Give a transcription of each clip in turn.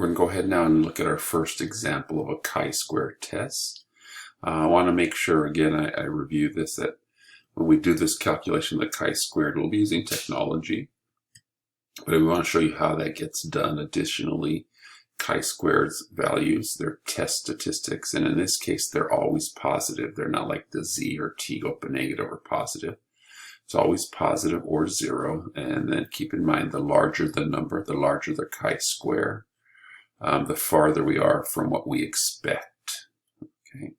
We're going to go ahead now and look at our first example of a chi-square test. I want to make sure, again, I review this, that when we do this calculation of the chi-squared, we'll be using technology. But we want to show you how that gets done. Additionally, chi-squared's values, they're test statistics, and in this case, they're always positive. They're not like the z or t go up a negative or positive. It's always positive or zero, and then keep in mind the larger the number, the larger the chi-square, the farther we are from what we expect. Okay,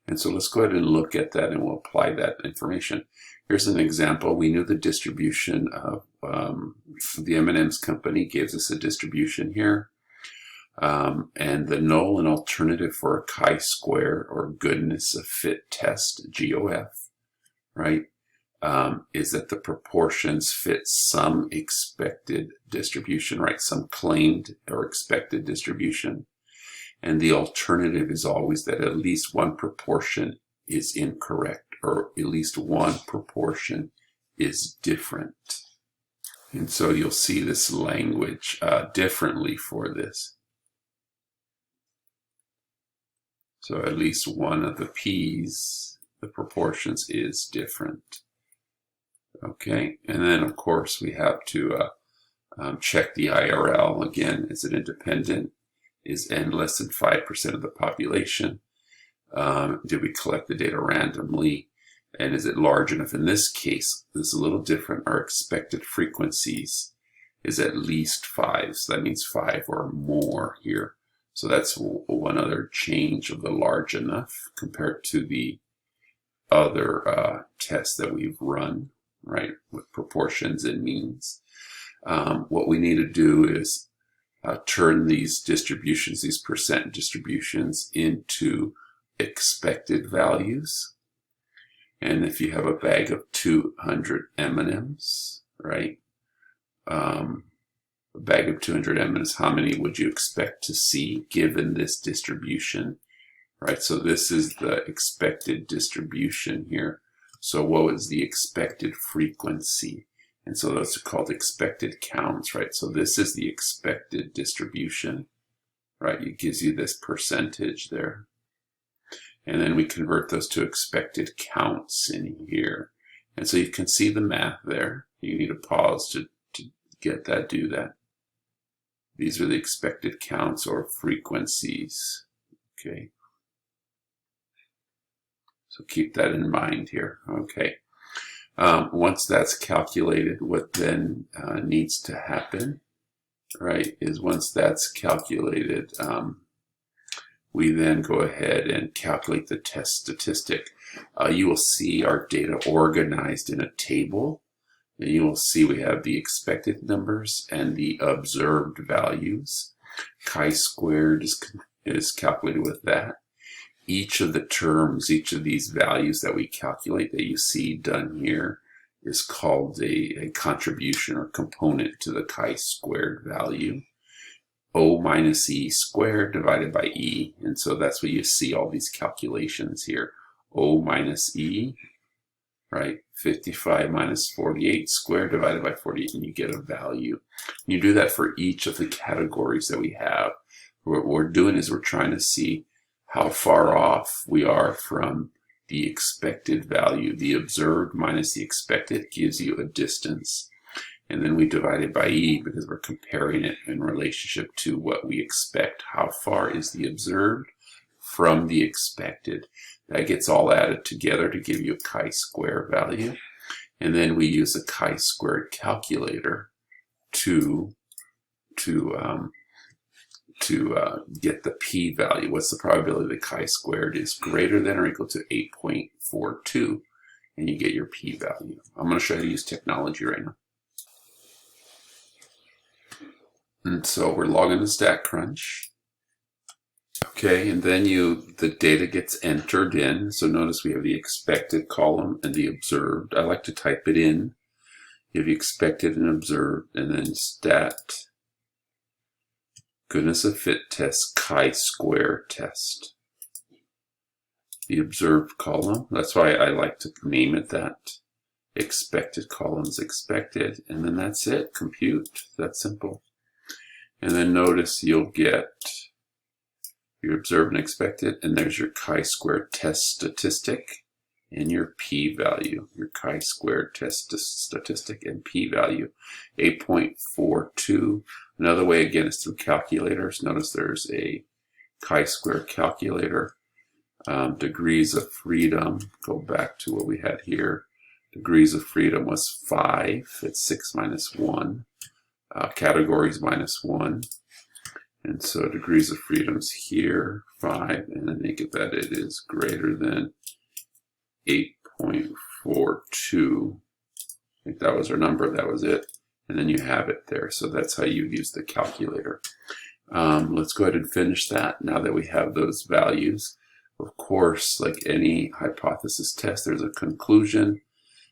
and so let's go ahead and look at that, and we'll apply that information. Here's an example. We knew the distribution of the M&M's company gives us a distribution here, and the null and alternative for a chi-square or goodness of fit test, GOF, right? Is that the proportions fit some expected distribution, right? Some claimed or expected distribution. And the alternative is always that at least one proportion is incorrect, or at least one proportion is different. And so you'll see this language differently for this. So at least one of the P's, the proportions is different. Okay, and then of course we have to check the IRL. Again, is it independent? Is n less than 5% of the population? Did we collect the data randomly? And is it large enough? In this case, this is a little different. Our expected frequencies is at least 5. So that means 5 or more here. So that's one other change of the large enough compared to the other tests that we've run, right, with proportions and means. What we need to do is turn these distributions, these percent distributions, into expected values. And if you have a bag of 200 M&Ms, right, a bag of 200 M&Ms, how many would you expect to see given this distribution, right? So this is the expected distribution here. So what is the expected frequency? And so those are called expected counts, right? So this is the expected distribution, right? It gives you this percentage there. And then we convert those to expected counts in here. And so you can see the math there. You need to pause to get that, do that. These are the expected counts or frequencies, okay? So keep that in mind here, okay? Once that's calculated, what then needs to happen, right, is once that's calculated, we then go ahead and calculate the test statistic. You will see our data organized in a table. And you will see we have the expected numbers and the observed values. Chi-squared is calculated with that. Each of the terms, each of these values that we calculate that you see done here is called a contribution or component to the chi-squared value. O minus E squared divided by E. And so that's what you see all these calculations here. O minus E, right? 55 minus 48 squared divided by 48, and you get a value. You do that for each of the categories that we have. What we're doing is we're trying to see how far off we are from the expected value. The observed minus the expected gives you a distance. And then we divide it by E because we're comparing it in relationship to what we expect. How far is the observed from the expected? That gets all added together to give you a chi-square value. And then we use a chi-squared calculator to get the p-value. What's the probability that chi-squared is greater than or equal to 8.42? And you get your p-value. I'm going to show you how to use technology right now. And so we're logging to StatCrunch. Okay, and then the data gets entered in. So notice we have the expected column and the observed. I like to type it in. You have the expected and observed, and then stat goodness of fit test chi-square test. The observed column, that's why I like to name it that. Expected columns expected, and then that's it. Compute. That's simple. And then notice you'll get your observed and expected, and there's your chi-square test statistic and your p-value, your chi-square test statistic and p-value, 8.42. Another way, again, is through calculators. Notice there's a chi-square calculator. Degrees of freedom, go back to what we had here. Degrees of freedom was 5. It's 6 minus 1. Categories minus 1. And so degrees of freedom is here, 5. And then make it that it is greater than 8.42. I think that was our number. That was it. And then you have it there. So that's how you use the calculator. Let's go ahead and finish that now that we have those values. Of course, like any hypothesis test, there's a conclusion.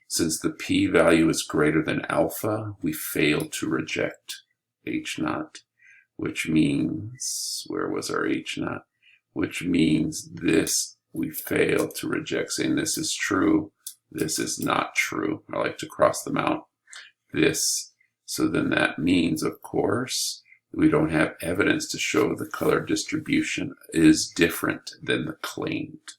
Since the p-value is greater than alpha, we fail to reject h0, which means, where was our h0? Which means this, we fail to reject, saying this is true, this is not true. I like to cross them out. This, so then that means, of course, we don't have evidence to show the color distribution is different than the claimed.